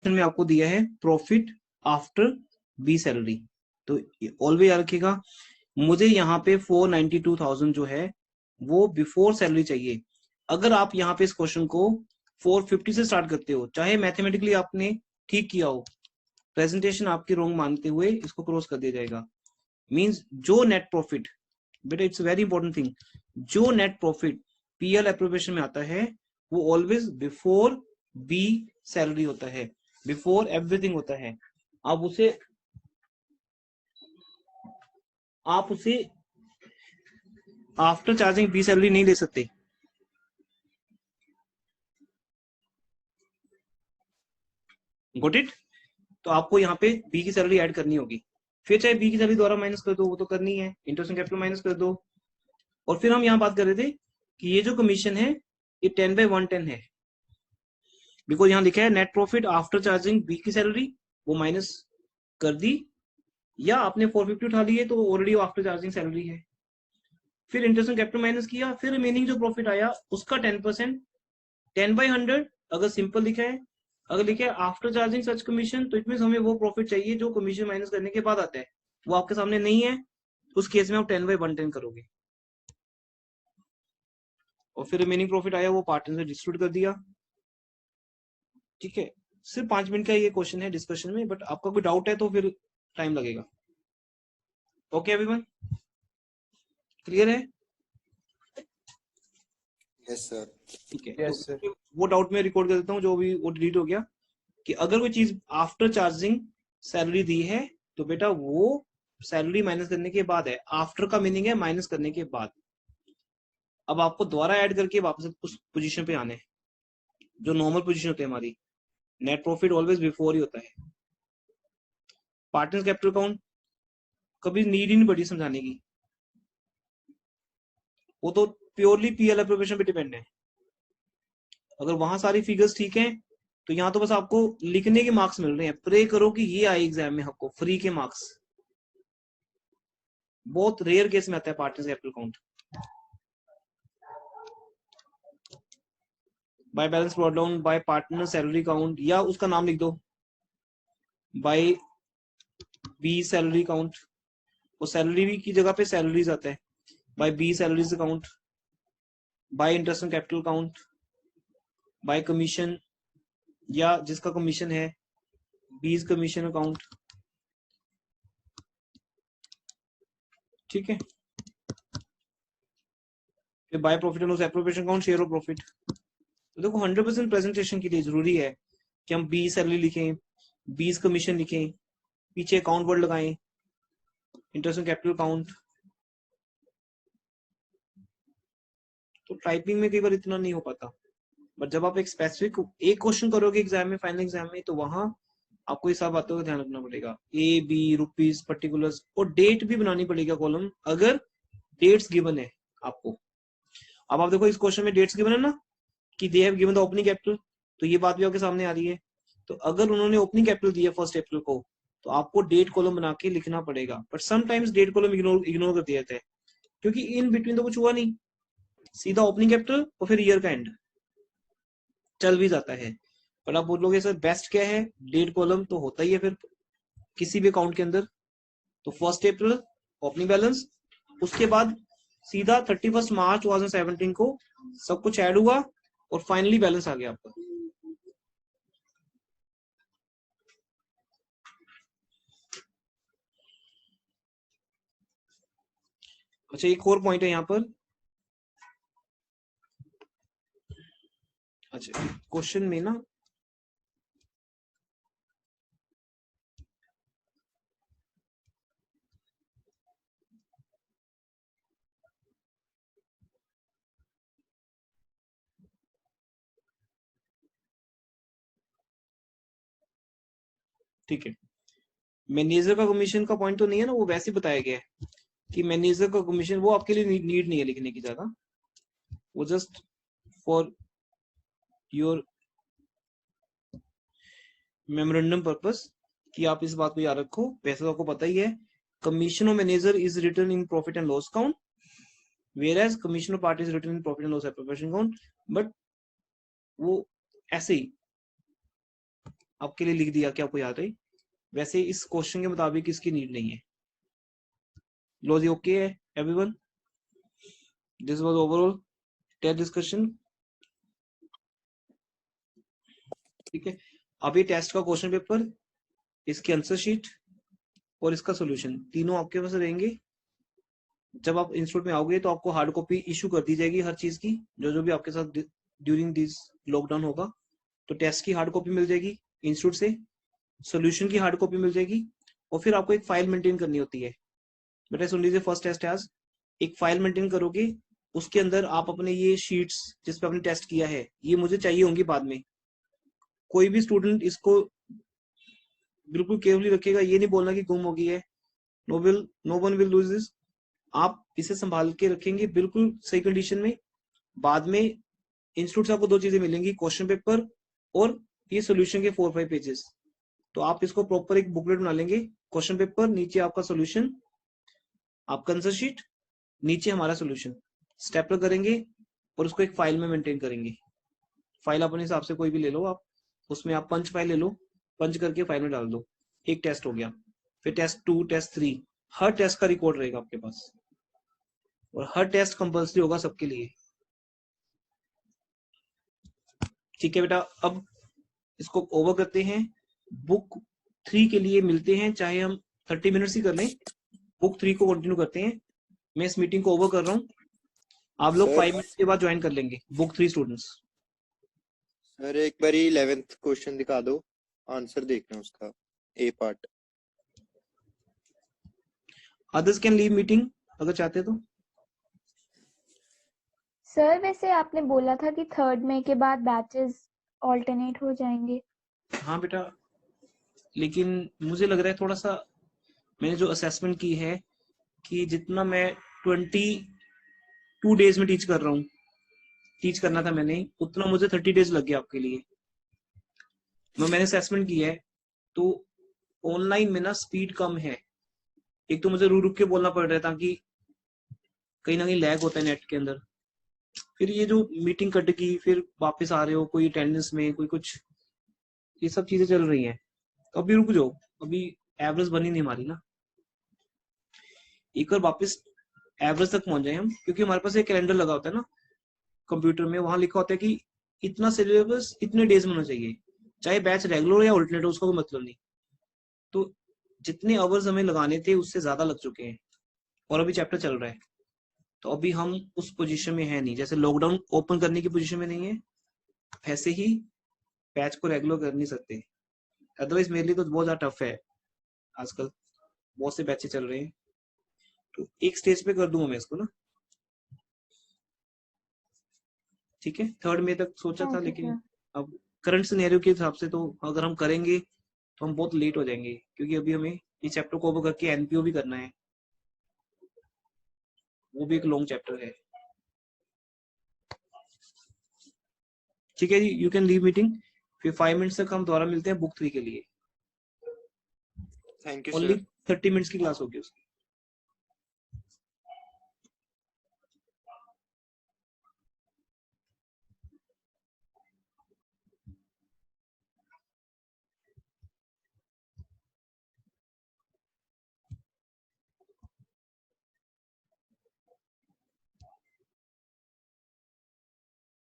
में आपको दिया है प्रॉफिट आफ्टर बी सैलरी, तो ऑलवेज याद रखिएगा मुझे यहाँ पे 492,000 जो है वो बिफोर सैलरी चाहिए। अगर आप यहाँ पे इस क्वेश्चन को 450 से स्टार्ट करते हो, चाहे मैथमेटिकली आपने ठीक किया हो, प्रेजेंटेशन आपकी रॉन्ग मानते हुए इसको क्रॉस कर दिया जाएगा। मींस जो नेट प्रॉफिट, बेटा इट्स वेरी इंपॉर्टेंट थिंग, जो नेट प्रॉफिट पीएल एप्रोप्रिएशन में आता है वो ऑलवेज बिफोर बी सैलरी होता है, बिफोर एवरीथिंग होता है। आप उसे आफ्टर चार्जिंग बी सैलरी नहीं ले सकते। Got it? तो आपको यहाँ पे बी की सैलरी ऐड करनी होगी, फिर चाहे बी की सैलरी द्वारा माइनस कर दो, वो तो करनी है, इंटरेस्ट एंड कैपिटल माइनस कर दो। और फिर हम यहाँ बात कर रहे थे कि ये जो कमीशन है ये 10/110 है, बिकॉज यहाँ लिखा है net profit after charging B की सैलरी, वो माइनस कर दी, या आपने 450 उठा ली है तो ऑलरेडी आफ्टर चार्जिंग सैलरी है। फिर इंटरेस्ट एंड कैपिटल माइनस किया, फिर रिमेनिंग जो प्रॉफिट आया उसका 10%, 10/100 अगर सिंपल लिखा है। अगर लिखा है आफ्टर चार्जिंग सच कमीशन तो इट मीन हमें वो प्रॉफिट चाहिए जो कमीशन माइनस करने के बाद आता है, वो आपके सामने नहीं है, उस केस में आप 10/110 करोगे। और फिर रिमेनिंग प्रॉफिट आया वो पार्टनर से डिस्ट्रीब्यूट कर दिया। ठीक है, सिर्फ 5 मिनट का ये क्वेश्चन है डिस्कशन में, बट आपका कोई डाउट है तो फिर टाइम लगेगा। ओके एवरीवन, क्लियर है? Yes sir. ठीक है, Yes, sir. तो वो डाउट में रिकॉर्ड कर देता हूँ जो भी वो डिलीट हो गया, कि अगर कोई चीज आफ्टर चार्जिंग सैलरी दी है तो बेटा वो सैलरी माइनस करने के बाद है, आफ्टर का मीनिंग है माइनस करने के बाद। अब आपको दोबारा ऐड करके वापस उस पोजीशन पे आने, जो नॉर्मल पोजीशन होती है हमारी, net profit always before he होता है। पार्टनर कैपिटल अकाउंट कभी नीड ही नहीं पड़ी समझाने की, वो तो प्योरली पीएल एप्रोप्रिएशन पे डिपेंड है। अगर वहां सारी फिगर्स ठीक हैं तो यहाँ तो बस आपको लिखने के मार्क्स मिल रहे हैं, प्रे करो कि ये आए एग्जाम में आपको फ्री के मार्क्स। बहुत रेयर केस में आता है partner capital account. By balance brought down by partner salary account, या उसका नाम लिख दो बाय बी सैलरी अकाउंट, वो सैलरी की जगह पे सैलरीज आता है, by B salaries account, by interest and capital account, by commission, या जिसका कमीशन है बीज कमीशन अकाउंट। ठीक है, फिर by profit and loss appropriation account, share of profit. तो देखो 100% प्रेजेंटेशन के लिए जरूरी है कि हम बी सैलरी लिखें, बीज कमीशन लिखें, पीछे अकाउंट वर्ड लगाएं, इंटरेस्ट एंड कैपिटल अकाउंट। तो टाइपिंग में कई बार इतना नहीं हो पाता, बट जब आप एक स्पेसिफिक एक क्वेश्चन करोगे एग्जाम में, फाइनल एग्जाम में, तो वहां आपको ये सब बातों का ध्यान रखना पड़ेगा, ए बी रुपीज पर्टिकुलर्स, और डेट भी बनानी पड़ेगा कॉलम, अगर डेट्स गिवन है आपको। अब आप देखो इस क्वेश्चन में डेट्स गिवन है ना, कि they have given the opening capital, तो ये बात भी आपके सामने आ रही है। तो अगर उन्होंने ओपनिंग कैपिटल दिया 1 अप्रैल को, तो आपको डेट कॉलम बना के लिखना पड़ेगा, but sometimes date column ignore कर दिया जाता है, क्योंकि इन बिटवीन तो कुछ हुआ नहीं, सीधा ओपनिंग कैपिटल और फिर ईयर का एंड चल भी जाता है। पर आप बोलोगे सर बेस्ट क्या है, डेट कॉलम तो होता ही है फिर किसी भी अकाउंट के अंदर। तो 1 अप्रैल ओपनिंग बैलेंस, उसके बाद सीधा 31 मार्च 2017 को सब कुछ ऐड हुआ और फाइनली बैलेंस आ गया आपका। अच्छा, एक और पॉइंट है यहाँ पर। अच्छा, क्वेश्चन में ना ठीक है, मैनेजर का कमीशन का पॉइंट तो नहीं है ना, वो वैसे बताया गया है कि मैनेजर का कमीशन वो आपके लिए नीड नहीं है लिखने की ज्यादा, वो just for your memorandum purpose कि आप इस बात को याद रखो। वैसे तो आपको पता ही है, commission of manager is written in profit and loss account, whereas commission of party is written in profit and loss appropriation account, but वो ऐसे ही आपके लिए लिख दिया कि आपको याद है, वैसे इस क्वेश्चन के मुताबिक इसकी नीड नहीं है। लो जी, ओके है everyone? This was overall test discussion. ठीक है, अब ये टेस्ट का क्वेश्चन पेपर, इसकी आंसर शीट और इसका सॉल्यूशन तीनों आपके पास रहेंगे। जब आप इंस्टीट्यूट में आओगे तो आपको हार्ड कॉपी इशू कर दी जाएगी हर चीज की, जो भी आपके साथ ड्यूरिंग दिस लॉकडाउन होगा। तो टेस्ट की हार्ड कॉपी मिल जाएगी इंस्टीट्यूट से, सॉल्यूशन की हार्ड कॉपी मिल जाएगी, और फिर आपको एक फाइल मेंटेन करनी होती है। बेटा सुन लीजिए, फर्स्ट टेस्ट आज एक फाइल मेंटेन करोगे, उसके अंदर आप अपने ये शीट्स जिस पे आपने टेस्ट किया है, ये मुझे चाहिए होंगी बाद में। कोई भी स्टूडेंट इसको बिल्कुल केयरफुली रखिएगा, ये नहीं बोलना कि गुम हो गई है। No one will lose this. आप इसे संभाल के रखेंगे बिल्कुल सही कंडीशन में। बाद में इंस्टीट्यूट से आपको दो चीजें मिलेंगी, क्वेश्चन पेपर और ये सॉल्यूशन के 4-5 पेजेस। तो आप इसको प्रॉपर एक बुकलेट बना लेंगे, क्वेश्चन पेपर, नीचे आपका सॉल्यूशन, आपका आंसर शीट, नीचे हमारा सॉल्यूशन, स्टेपलर करेंगे और उसको एक फाइल में मेंटेन करेंगे। फाइल अपने हिसाब से कोई भी ले लो आप, उसमें आप पंच फाइल ले लो, पंच करके फाइल में डाल दो। एक टेस्ट हो गया, फिर टेस्ट 2, टेस्ट 3, हर टेस्ट का रिकॉर्ड रहेगा आपके पास, और हर टेस्ट कंपल्सरी होगा सबके लिए। ठीक है बेटा, अब इसको ओवर करते हैं। बुक 3 के लिए मिलते हैं, चाहे हम 30 मिनट्स ही कर लें, बुक 3 को कंटिन्यू करते हैं। मैं इस मीटिंग को ओवर कर रहा हूँ, आप लोग 5 मिनट के बाद ज्वाइन कर लेंगे, बुक 3 स्टूडेंट्स। सर एक बार 11th क्वेश्चन दिखा दो, आंसर देखना उसका, A part. Others can leave meeting अगर चाहते तो। सर वैसे आपने बोला था कि 3rd मई के बाद बैचेस ऑल्टरनेट हो जाएंगे। हाँ बेटा, लेकिन मुझे लग रहा है थोड़ा सा, मैंने जो असेसमेंट की है कि जितना मैं 22 डेज में टीच कर रहा हूँ, टीच करना था मैंने, उतना मुझे 30 डेज लग गया आपके लिए। मैंने असेसमेंट की है, तो ऑनलाइन में ना स्पीड कम है। एक तो मुझे रुक के बोलना पड़ रहा है ताकि कहीं ना कहीं लैग होता है नेट के अंदर। फिर ये जो मीटिंग कट गई, फिर वापस आ रहे हो, कोई अटेंडेंस में, कोई कुछ, ये सब चीजें चल रही हैं। तो अभी रुक जाओ, अभी एवरेज बनी नहीं हमारी ना, एक बार वापस एवरेज तक पहुंच जाए हम, क्योंकि हमारे पास एक कैलेंडर लगा होता है ना कंप्यूटर में, वहां लिखा होता है कि इतना सिलेबस इतने डेज में होना चाहिए, चाहे बैच रेगुलर हो या अल्टरनेट हो, उसका कोई मतलब नहीं। तो जितने आवर्स हमें लगाने थे उससे ज्यादा लग चुके हैं, और अभी चैप्टर चल रहा है। तो अभी हम उस पोजीशन में है नहीं, जैसे लॉकडाउन ओपन करने की पोजीशन में नहीं है, वैसे ही बैच को रेगुलर कर नहीं सकते। अदरवाइज मेरे लिए तो बहुत ज्यादा टफ है आजकल, बहुत से बैचेस चल रहे हैं, तो एक स्टेज पे कर दूंगा मैं इसको ना। ठीक है, 3rd मई तक सोचा था, लेकिन अब करंट सिनेरियो के हिसाब से तो अगर हम करेंगे तो हम बहुत लेट हो जाएंगे, क्योंकि अभी हमें इस चैप्टर को ओवर करके एनपीओ भी करना है, वो भी एक लॉन्ग चैप्टर है। ठीक है जी, यू कैन लीव मीटिंग। फिर 5 मिनट्स तक हम दोबारा मिलते हैं बुक 3 के लिए। Thank you only sir. 30 minutes की क्लास होगी उसकी।